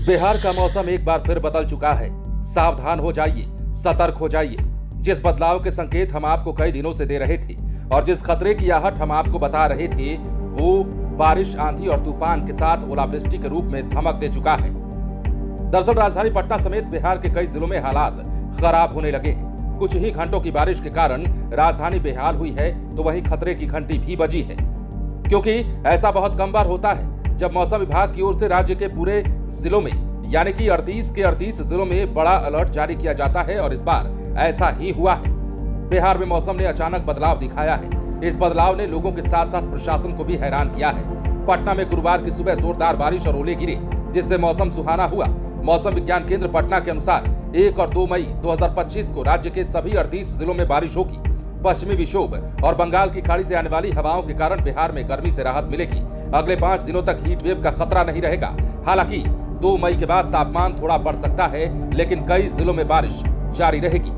बिहार का मौसम एक बार फिर बदल चुका है। सावधान हो जाइए, सतर्क हो जाइए। जिस बदलाव के संकेत हम आपको कई दिनों से दे रहे थे और जिस खतरे की आहट हम आपको बता रहे थे, वो बारिश, आंधी और तूफान के साथ ओलावृष्टि के रूप में धमक दे चुका है। दरअसल राजधानी पटना समेत बिहार के कई जिलों में हालात खराब होने लगे हैं। कुछ ही घंटों की बारिश के कारण राजधानी बेहाल हुई है, तो वहीं खतरे की घंटी भी बजी है, क्योंकि ऐसा बहुत कम बार होता है जब मौसम विभाग की ओर से राज्य के पूरे जिलों में यानी कि 38 के 38 जिलों में बड़ा अलर्ट जारी किया जाता है, और इस बार ऐसा ही हुआ है। बिहार में मौसम ने अचानक बदलाव दिखाया है। इस बदलाव ने लोगों के साथ साथ प्रशासन को भी हैरान किया है। पटना में गुरुवार की सुबह जोरदार बारिश और ओले गिरे, जिससे मौसम सुहाना हुआ। मौसम विज्ञान केंद्र पटना के अनुसार 1 और 2 मई 2025 को राज्य के सभी 38 जिलों में बारिश होगी। पश्चिमी विक्षोभ और बंगाल की खाड़ी से आने वाली हवाओं के कारण बिहार में गर्मी से राहत मिलेगी। अगले 5 दिनों तक हीट वेव का खतरा नहीं रहेगा। हालांकि 2 मई के बाद तापमान थोड़ा बढ़ सकता है, लेकिन कई जिलों में बारिश जारी रहेगी।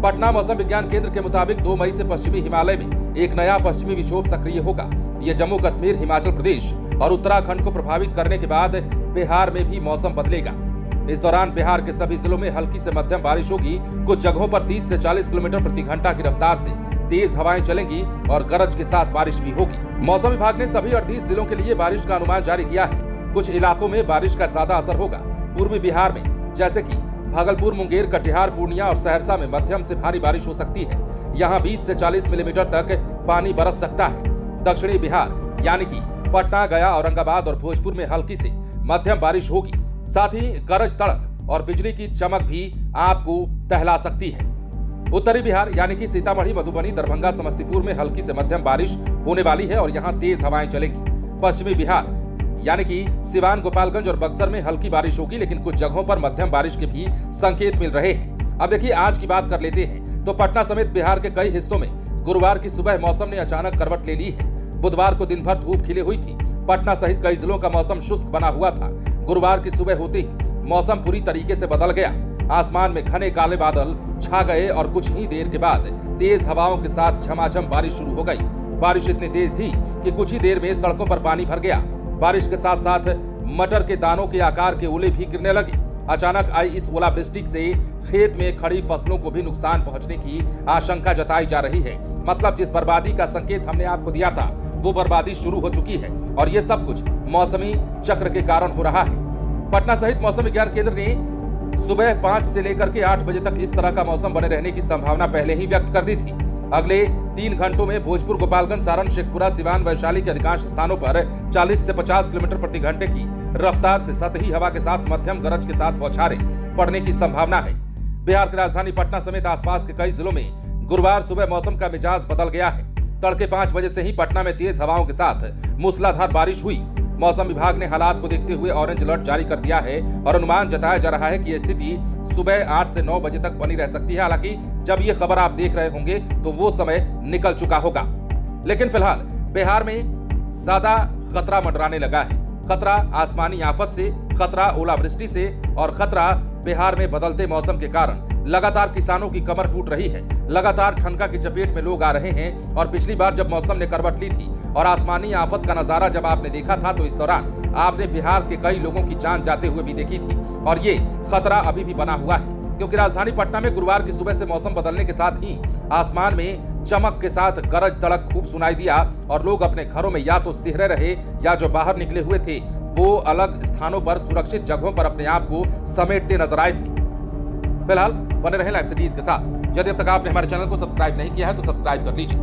पटना मौसम विज्ञान केंद्र के मुताबिक 2 मई से पश्चिमी हिमालय में एक नया पश्चिमी विक्षोभ सक्रिय होगा। ये जम्मू कश्मीर, हिमाचल प्रदेश और उत्तराखंड को प्रभावित करने के बाद बिहार में भी मौसम बदलेगा। इस दौरान बिहार के सभी जिलों में हल्की से मध्यम बारिश होगी। कुछ जगहों पर 30 से 40 किलोमीटर प्रति घंटा की रफ्तार से तेज हवाएं चलेंगी और गरज के साथ बारिश भी होगी। मौसम विभाग ने सभी 38 जिलों के लिए बारिश का अनुमान जारी किया है। कुछ इलाकों में बारिश का ज्यादा असर होगा। पूर्वी बिहार में जैसे कि भागलपुर, मुंगेर, कटिहार, पूर्णिया और सहरसा में मध्यम से भारी बारिश हो सकती है। यहाँ 20 से 40 मिलीमीटर तक पानी बरस सकता है। दक्षिणी बिहार यानी कि पटना, गया, औरंगाबाद और भोजपुर में हल्की से मध्यम बारिश होगी। साथ ही गरज, तड़क और बिजली की चमक भी आपको दहला सकती है। उत्तरी बिहार यानी कि सीतामढ़ी, मधुबनी, दरभंगा, समस्तीपुर में हल्की से मध्यम बारिश होने वाली है और यहाँ तेज हवाएं चलेंगी। पश्चिमी बिहार यानी कि सिवान, गोपालगंज और बक्सर में हल्की बारिश होगी, लेकिन कुछ जगहों पर मध्यम बारिश के भी संकेत मिल रहे हैं। अब देखिए, आज की बात कर लेते हैं तो पटना समेत बिहार के कई हिस्सों में गुरुवार की सुबह मौसम ने अचानक करवट ले ली है। बुधवार को दिन भर धूप खिली हुई थी। पटना सहित कई जिलों का मौसम शुष्क बना हुआ था। गुरुवार की सुबह होते ही मौसम पूरी तरीके से बदल गया। आसमान में घने काले बादल छा गए और कुछ ही देर के बाद तेज हवाओं के साथ झमाझम बारिश शुरू हो गई। बारिश इतनी तेज थी कि कुछ ही देर में सड़कों पर पानी भर गया। बारिश के साथ साथ मटर के दानों के आकार के ओले भी गिरने लगे। अचानक आई इस ओलावृष्टि से खेत में खड़ी फसलों को भी नुकसान पहुंचने की आशंका जताई जा रही है। मतलब जिस बर्बादी का संकेत हमने आपको दिया था, वो बर्बादी शुरू हो चुकी है और ये सब कुछ मौसमी चक्र के कारण हो रहा है। पटना सहित मौसम विज्ञान केंद्र ने सुबह 5 से लेकर के 8 बजे तक इस तरह का मौसम बने रहने की संभावना पहले ही व्यक्त कर दी थी। अगले 3 घंटों में भोजपुर, गोपालगंज, सारण, शेखपुरा, सिवान, वैशाली के अधिकांश स्थानों पर 40 से 50 किलोमीटर प्रति घंटे की रफ्तार से सतही हवा के साथ मध्यम गरज के साथ बौछारें पड़ने की संभावना है। बिहार की राजधानी पटना समेत आसपास के कई जिलों में गुरुवार सुबह मौसम का मिजाज बदल गया है। तड़के 5 बजे से ही पटना में तेज हवाओं के साथ मूसलाधार बारिश हुई। मौसम विभाग ने हालात को देखते हुए ऑरेंज अलर्ट जारी कर दिया है और अनुमान जताया जा रहा है कि यह स्थिति सुबह 8 से 9 बजे तक बनी रह सकती है। हालांकि जब ये खबर आप देख रहे होंगे तो वो समय निकल चुका होगा, लेकिन फिलहाल बिहार में ज्यादा खतरा मंडराने लगा है। खतरा आसमानी आफत से, खतरा ओलावृष्टि से और खतरा बिहार में बदलते मौसम के कारण लगातार किसानों की कमर टूट रही है। लगातार ठनका की चपेट में लोग आ रहे हैं और पिछली बार जब मौसम ने करवट ली थी और आसमानी आफत का नजारा जब आपने देखा था, तो इस दौरान आपने बिहार के कई लोगों की जान जाते हुए भी देखी थी और ये खतरा अभी भी बना हुआ है, क्योंकि राजधानी पटना में गुरुवार की सुबह से मौसम बदलने के साथ ही आसमान में चमक के साथ गरज, तड़क खूब सुनाई दिया और लोग अपने घरों में या तो सिहरे रहे या जो बाहर निकले हुए थे वो अलग स्थानों पर सुरक्षित जगहों पर अपने आप को समेटते नजर आए थे। फिलहाल बने रहें लाइव सिटीज के साथ। यदि अब तक आपने हमारे चैनल को सब्सक्राइब नहीं किया है तो सब्सक्राइब कर लीजिए।